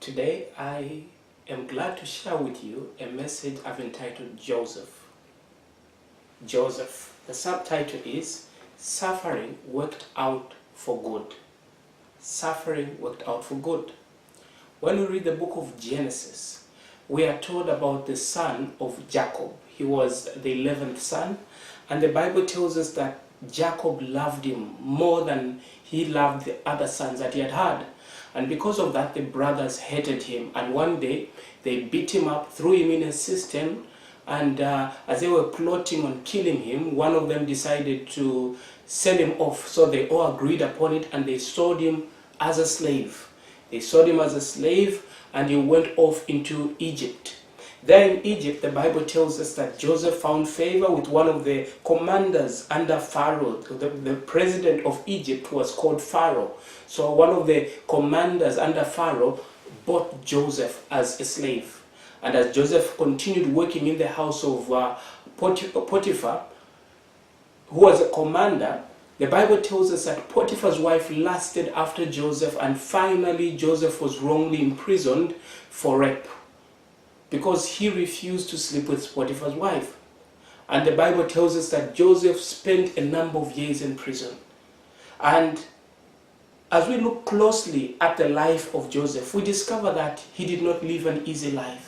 Today I am glad to share with you a message I've entitled Joseph. Joseph. The subtitle is Suffering Worked Out for Good. Suffering worked out for good. When we read the book of Genesis, we are told about the son of Jacob. He was the 11th son, and the Bible tells us that Jacob loved him more than he loved the other sons that he had had. And because of that, the brothers hated him. And one day, they beat him up, threw him in a cistern, and as they were plotting on killing him, one of them decided to sell him off. So they all agreed upon it, and they sold him as a slave. They sold him as a slave, and he went off into Egypt. There in Egypt, the Bible tells us that Joseph found favor with one of the commanders under Pharaoh. The president of Egypt was called Pharaoh. So one of the commanders under Pharaoh bought Joseph as a slave. And as Joseph continued working in the house of Potiphar, who was a commander, the Bible tells us that Potiphar's wife lasted after Joseph, and finally Joseph was wrongly imprisoned for rape, because he refused to sleep with Potiphar's wife. And the Bible tells us that Joseph spent a number of years in prison. And as we look closely at the life of Joseph, we discover that he did not live an easy life.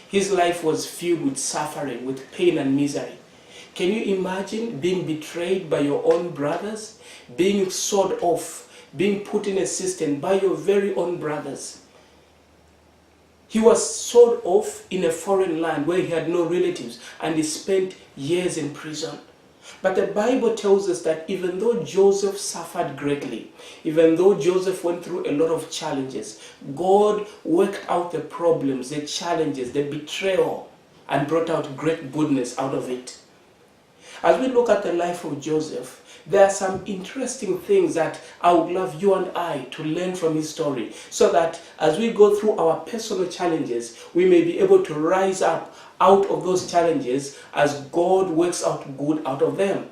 His life was filled with suffering, with pain and misery. Can you imagine being betrayed by your own brothers, being sold off, being put in a cistern by your very own brothers? He was sold off in a foreign land where he had no relatives, and he spent years in prison. But the Bible tells us that even though Joseph suffered greatly, even though Joseph went through a lot of challenges, God worked out the problems, the challenges, the betrayal, and brought out great goodness out of it. As we look at the life of Joseph, there are some interesting things that I would love you and I to learn from his story, so that as we go through our personal challenges, we may be able to rise up out of those challenges as God works out good out of them.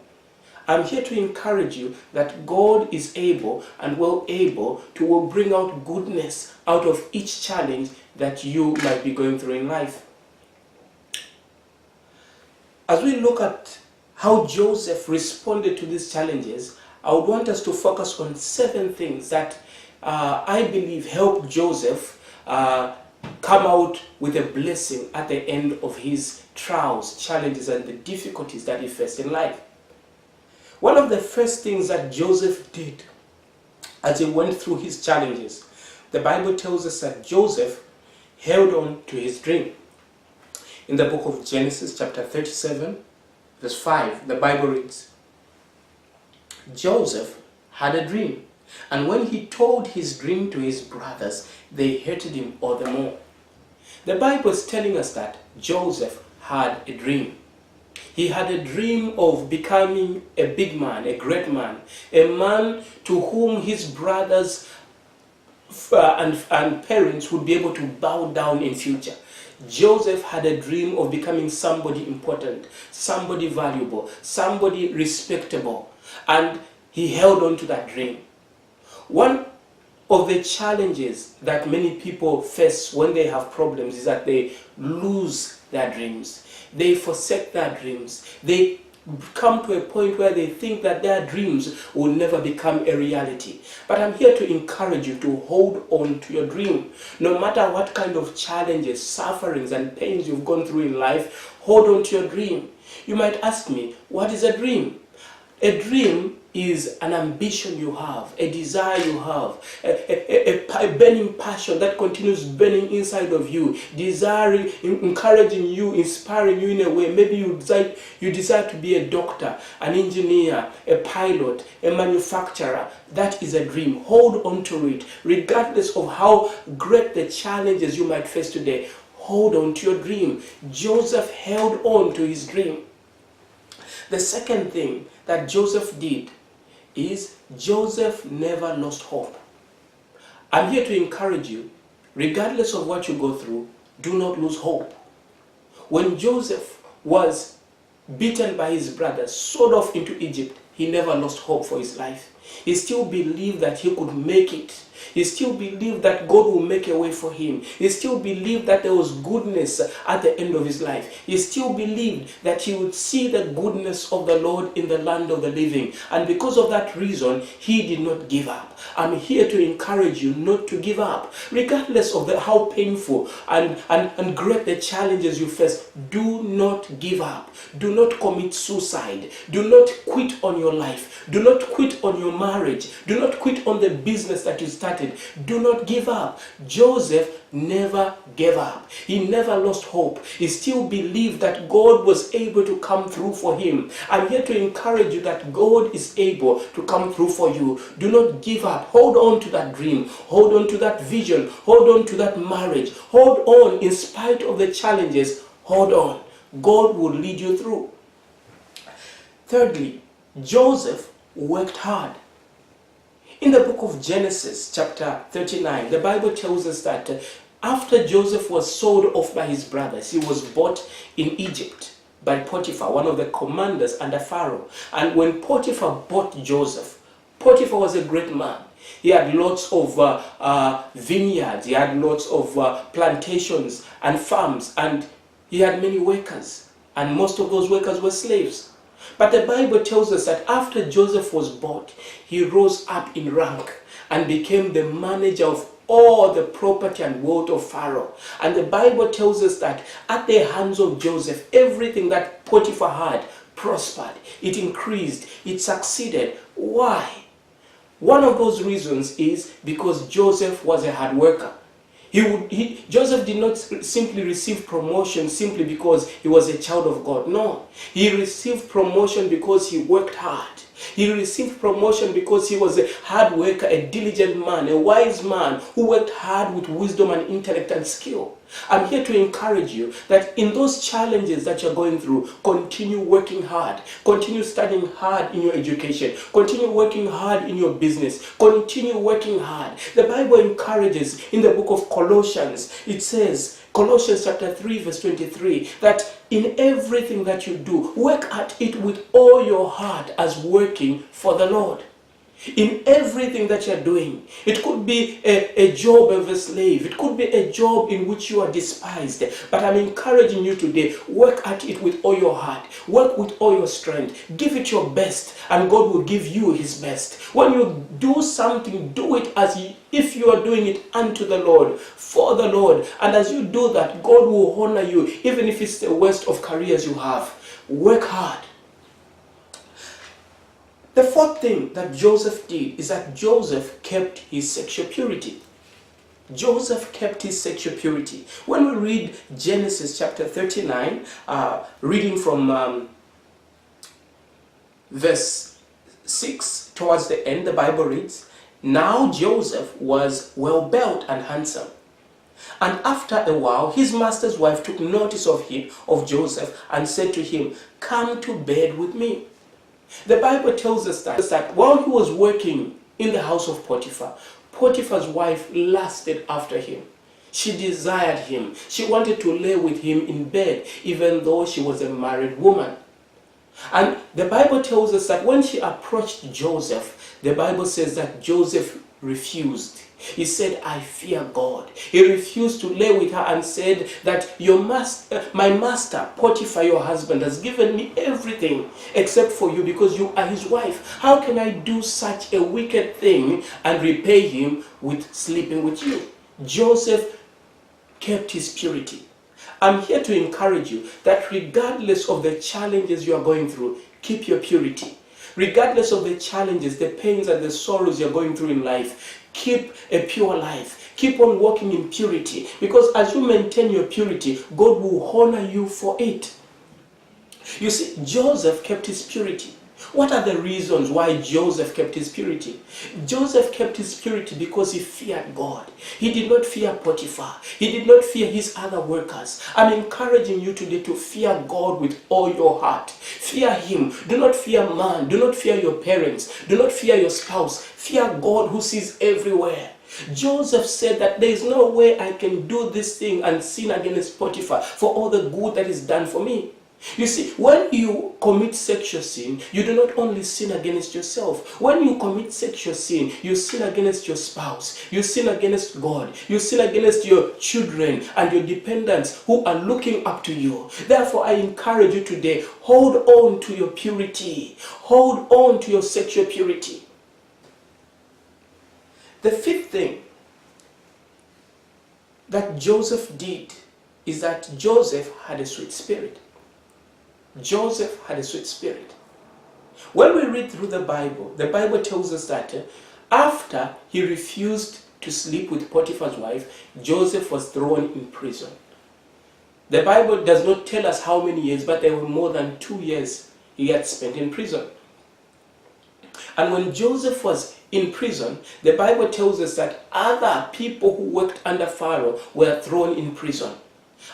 I'm here to encourage you that God is able and well able to bring out goodness out of each challenge that you might be going through in life. As we look at how Joseph responded to these challenges, I would want us to focus on 7 things that I believe helped Joseph come out with a blessing at the end of his trials, challenges, and the difficulties that he faced in life. One of the first things that Joseph did as he went through his challenges, the Bible tells us that Joseph held on to his dream. In the book of Genesis chapter 37, verse 5, the Bible reads, Joseph had a dream, and when he told his dream to his brothers, they hated him all the more. The Bible is telling us that Joseph had a dream. He had a dream of becoming a big man, a great man, a man to whom his brothers and parents would be able to bow down in future. Joseph had a dream of becoming somebody important, somebody valuable, somebody respectable, and he held on to that dream. One of the challenges that many people face when they have problems is that they lose their dreams. They forsake their dreams. They come to a point where they think that their dreams will never become a reality. But I'm here to encourage you to hold on to your dream. No matter what kind of challenges, sufferings, and pains you've gone through in life, hold on to your dream. You might ask me, what is a dream? A dream is an ambition you have, a desire you have, a burning passion that continues burning inside of you, desiring, encouraging you, inspiring you in a way. Maybe you desire to be a doctor, an engineer, a pilot, a manufacturer. That is a dream. Hold on to it, regardless of how great the challenges you might face today. Hold on to your dream. Joseph held on to his dream. The second thing that Joseph did is Joseph never lost hope. I'm here to encourage you, regardless of what you go through, do not lose hope. When Joseph was beaten by his brothers, sold off into Egypt, he never lost hope for his life. He still believed that he could make it. He still believed that God will make a way for him. He still believed that there was goodness at the end of his life. He still believed that he would see the goodness of the Lord in the land of the living. And because of that reason, he did not give up. I'm here to encourage you not to give up. Regardless of how painful and great the challenges you face, do not give up. Do not commit suicide. Do not quit on your life. Do not quit on your marriage. Do not quit on the business that you started. Do not give up. Joseph never gave up. He never lost hope. He still believed that God was able to come through for him. I'm here to encourage you that God is able to come through for you. Do not give up. Hold on to that dream. Hold on to that vision. Hold on to that marriage. Hold on in spite of the challenges. Hold on. God will lead you through. Thirdly, Joseph worked hard. In the book of Genesis, chapter 39, the Bible tells us that after Joseph was sold off by his brothers, he was bought in Egypt by Potiphar, one of the commanders under Pharaoh. And when Potiphar bought Joseph, Potiphar was a great man. He had lots of vineyards, he had lots of plantations and farms, and he had many workers. And most of those workers were slaves. But the Bible tells us that after Joseph was bought, he rose up in rank and became the manager of all the property and wealth of Pharaoh. And the Bible tells us that at the hands of Joseph, everything that Potiphar had prospered. It increased. It succeeded. Why? One of those reasons is because Joseph was a hard worker. Joseph did not simply receive promotion simply because he was a child of God. No, he received promotion because he worked hard. He received promotion because he was a hard worker, a diligent man, a wise man who worked hard with wisdom and intellect and skill. I'm here to encourage you that in those challenges that you're going through, continue working hard. Continue studying hard in your education. Continue working hard in your business. Continue working hard. The Bible encourages in the book of Colossians, it says, Colossians chapter 3 verse 23, that in everything that you do, work at it with all your heart as working for the Lord. In everything that you're doing, it could be a job of a slave, it could be a job in which you are despised, but I'm encouraging you today, work at it with all your heart, work with all your strength, give it your best, and God will give you his best. When you do something, do it as if you are doing it unto the Lord, for the Lord, and as you do that, God will honor you, even if it's the worst of careers you have. Work hard. The fourth thing that Joseph did is that Joseph kept his sexual purity. Joseph kept his sexual purity. When we read Genesis chapter 39, reading from verse 6 towards the end, the Bible reads, "Now Joseph was well built and handsome. And after a while, his master's wife took notice of him, of Joseph, and said to him, 'Come to bed with me.' The Bible tells us that while he was working in the house of Potiphar, Potiphar's wife lusted after him. She desired him. She wanted to lay with him in bed, even though she was a married woman. And the Bible tells us that when she approached Joseph, the Bible says that Joseph refused. He said, 'I fear God.' He refused to lay with her and said that my master, Potiphar, your husband, has given me everything except for you because you are his wife. How can I do such a wicked thing and repay him with sleeping with you?" Joseph kept his purity. I'm here to encourage you that regardless of the challenges you are going through, keep your purity. Regardless of the challenges, the pains and the sorrows you're going through in life, keep a pure life. Keep on walking in purity. Because as you maintain your purity, God will honor you for it. You see, Joseph kept his purity. What are the reasons why Joseph kept his purity? Joseph kept his purity because he feared God. He did not fear Potiphar. He did not fear his other workers. I'm encouraging you today to fear God with all your heart. Fear him. Do not fear man. Do not fear your parents. Do not fear your spouse. Fear God who sees everywhere. Joseph said that there is no way I can do this thing and sin against Potiphar for all the good that is done for me. You see, when you commit sexual sin, you do not only sin against yourself. When you commit sexual sin, you sin against your spouse, you sin against God, you sin against your children and your dependents who are looking up to you. Therefore, I encourage you today, hold on to your purity. Hold on to your sexual purity. The fifth thing that Joseph did is that Joseph had a sweet spirit. Joseph had a sweet spirit. When we read through the Bible tells us that after he refused to sleep with Potiphar's wife, Joseph was thrown in prison. The Bible does not tell us how many years, but there were more than 2 years he had spent in prison. And when Joseph was in prison, the Bible tells us that other people who worked under Pharaoh were thrown in prison.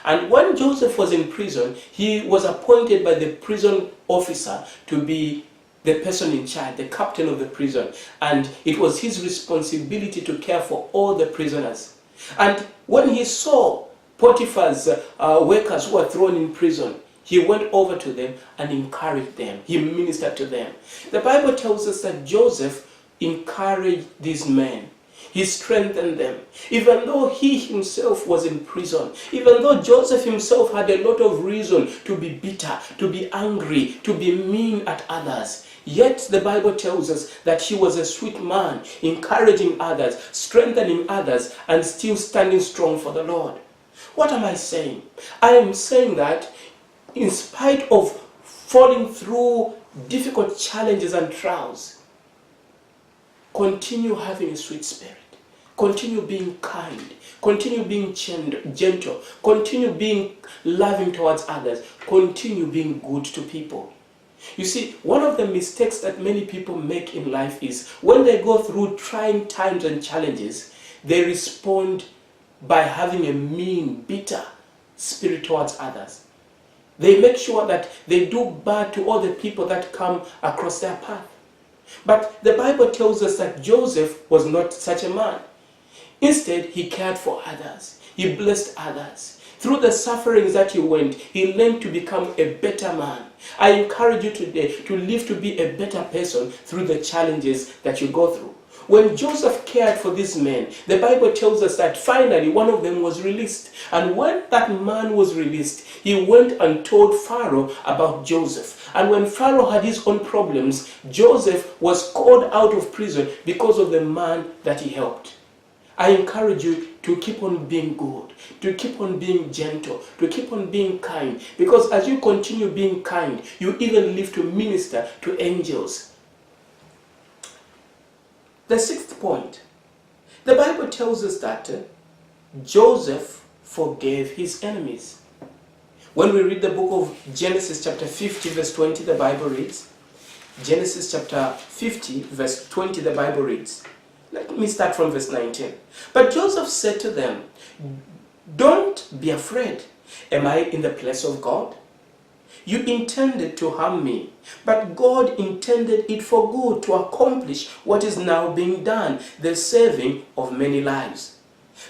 And when Joseph was in prison, he was appointed by the prison officer to be the person in charge, the captain of the prison. And it was his responsibility to care for all the prisoners. And when he saw Potiphar's workers who were thrown in prison, he went over to them and encouraged them. He ministered to them. The Bible tells us that Joseph encouraged these men. He strengthened them. Even though he himself was in prison, even though Joseph himself had a lot of reason to be bitter, to be angry, to be mean at others, yet the Bible tells us that he was a sweet man, encouraging others, strengthening others, and still standing strong for the Lord. What am I saying? I am saying that in spite of falling through difficult challenges and trials, continue having a sweet spirit. Continue being kind. Continue being gentle. Continue being loving towards others. Continue being good to people. You see, one of the mistakes that many people make in life is when they go through trying times and challenges, they respond by having a mean, bitter spirit towards others. They make sure that they do bad to all the people that come across their path. But the Bible tells us that Joseph was not such a man. Instead, he cared for others. He blessed others. Through the sufferings that he went, he learned to become a better man. I encourage you today to live to be a better person through the challenges that you go through. When Joseph cared for these men, the Bible tells us that finally one of them was released. And when that man was released, he went and told Pharaoh about Joseph. And when Pharaoh had his own problems, Joseph was called out of prison because of the man that he helped. I encourage you to keep on being good, to keep on being gentle, to keep on being kind. Because as you continue being kind, you even live to minister to angels. The sixth point, the Bible tells us that Joseph forgave his enemies. When we read the book of Genesis chapter 50 verse 20, the Bible reads, Genesis chapter 50 verse 20, the Bible reads, let me start from verse 19. But Joseph said to them, don't be afraid. Am I in the place of God? You intended to harm me, but God intended it for good to accomplish what is now being done, the saving of many lives.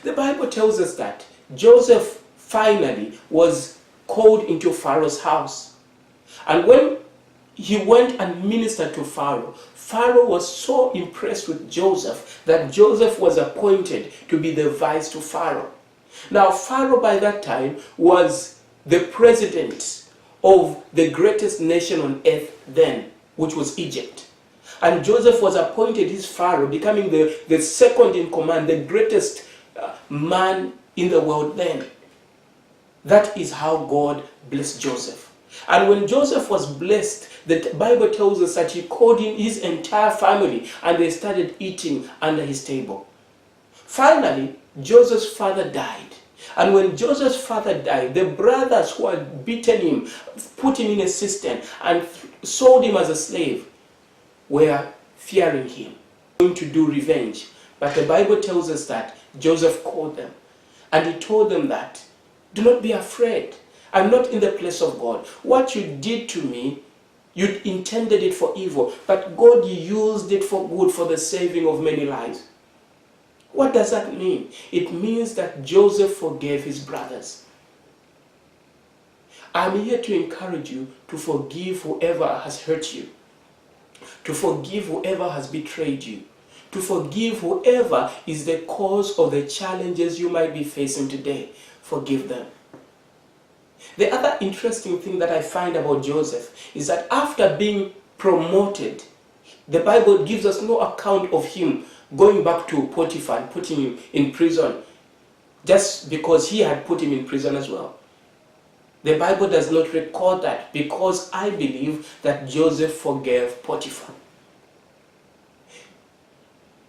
The Bible tells us that Joseph finally was called into Pharaoh's house. And when he went and ministered to Pharaoh, Pharaoh was so impressed with Joseph that Joseph was appointed to be the vice to Pharaoh. Now, Pharaoh by that time was the president of the greatest nation on earth then, which was Egypt. And Joseph was appointed his Pharaoh, becoming the second in command, the greatest man in the world then. That is how God blessed Joseph. And when Joseph was blessed, the Bible tells us that he called in his entire family and they started eating under his table. Finally, Joseph's father died. And when Joseph's father died, the brothers who had beaten him, put him in a cistern and sold him as a slave, were fearing him, going to do revenge. But the Bible tells us that Joseph called them and he told them that, do not be afraid. I'm not in the place of God. What you did to me, you intended it for evil, but God used it for good, for the saving of many lives. What does that mean? It means that Joseph forgave his brothers. I'm here to encourage you to forgive whoever has hurt you, to forgive whoever has betrayed you, to forgive whoever is the cause of the challenges you might be facing today. Forgive them. The other interesting thing that I find about Joseph is that after being promoted, the Bible gives us no account of him going back to Potiphar and putting him in prison, just because he had put him in prison as well. The Bible does not record that, because I believe that Joseph forgave Potiphar.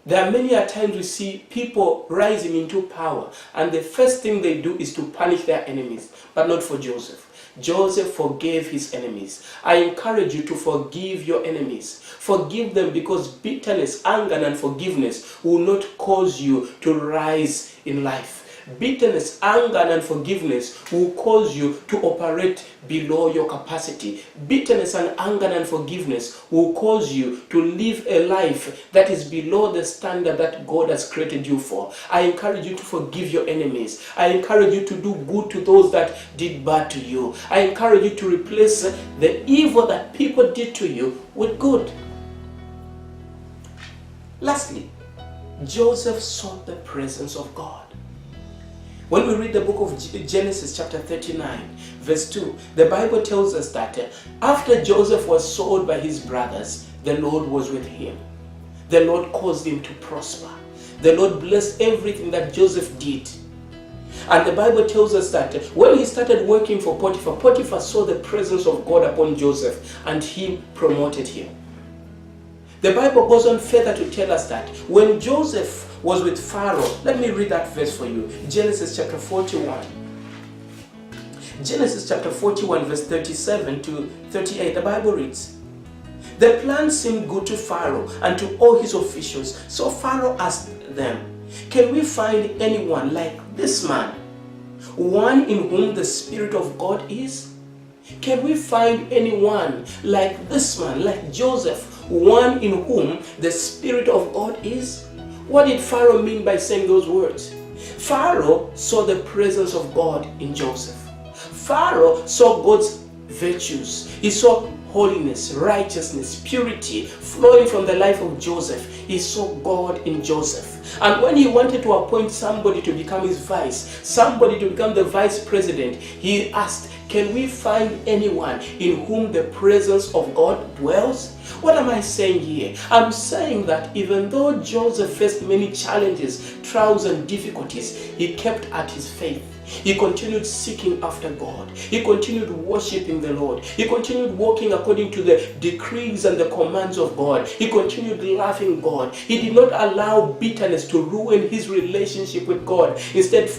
There are many a times we see people rising into power, and the first thing they do is to punish their enemies, but not for Joseph. Joseph forgave his enemies. I encourage you to forgive your enemies. Forgive them, because bitterness, anger, and unforgiveness will not cause you to rise in life. Bitterness, anger, and unforgiveness will cause you to operate below your capacity. Bitterness and anger and unforgiveness will cause you to live a life that is below the standard that God has created you for. I encourage you to forgive your enemies. I encourage you to do good to those that did bad to you. I encourage you to replace the evil that people did to you with good. Lastly, Joseph sought the presence of God. When we read the book of Genesis chapter 39, verse 2, the Bible tells us that after Joseph was sold by his brothers, the Lord was with him. The Lord caused him to prosper. The Lord blessed everything that Joseph did. And the Bible tells us that when he started working for Potiphar, Potiphar saw the presence of God upon Joseph, and he promoted him. The Bible goes on further to tell us that when Joseph was with Pharaoh, let me read that verse for you. Genesis chapter 41. Genesis chapter 41 verse 37 to 38, the Bible reads, "The plan seemed good to Pharaoh and to all his officials. So Pharaoh asked them, 'Can we find anyone like this man, one in whom the Spirit of God is? Can we find anyone like this man, like Joseph, one in whom the Spirit of God is?'" What did Pharaoh mean by saying those words? Pharaoh saw the presence of God in Joseph. Pharaoh saw God's virtues. He saw holiness, righteousness, purity flowing from the life of Joseph. He saw God in Joseph. And when he wanted to appoint somebody to become his vice, somebody to become the vice president, he asked, "Can we find anyone in whom the presence of God dwells?" What am I saying here? I'm saying that even though Joseph faced many challenges, trials, and difficulties, he kept at his faith. He continued seeking after God. He continued worshiping the Lord. He continued walking according to the decrees and the commands of God. He continued loving God. He did not allow bitterness to ruin his relationship with God. Instead,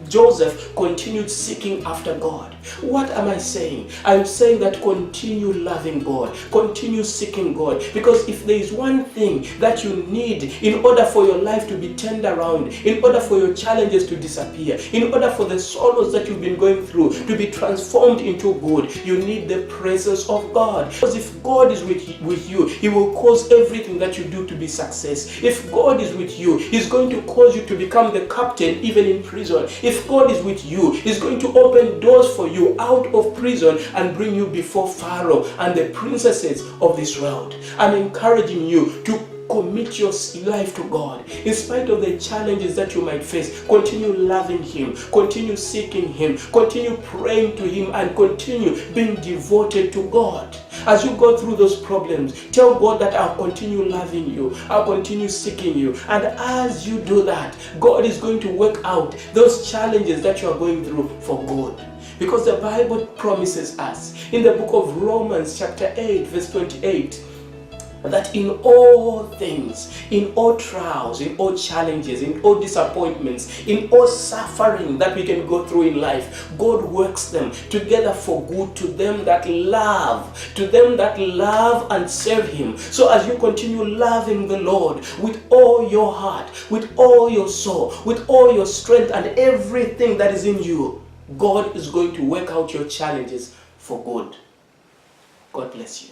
Joseph continued seeking after God. What am I saying? I'm saying that continue loving God. Continue seeking God. Because if there is one thing that you need in order for your life to be turned around, in order for your challenges to disappear, in order for the sorrows that you've been going through to be transformed into good, you need the presence of God. Because if God is with you, He will cause everything that you do to be success. If God is with you, He's going to cause you to become the captain even in prison. If God is with you, He's going to open doors for you out of prison and bring you before Pharaoh and the princesses of this world. I'm encouraging you to commit your life to God. In spite of the challenges that you might face, continue loving Him, continue seeking Him, continue praying to Him, and continue being devoted to God. As you go through those problems, tell God that I'll continue loving you, I'll continue seeking you. And as you do that, God is going to work out those challenges that you are going through for good. Because the Bible promises us in the book of Romans chapter 8 verse 28, that in all things, in all trials, in all challenges, in all disappointments, in all suffering that we can go through in life, God works them together for good to them that love and serve Him. So as you continue loving the Lord with all your heart, with all your soul, with all your strength and everything that is in you, God is going to work out your challenges for good. God bless you.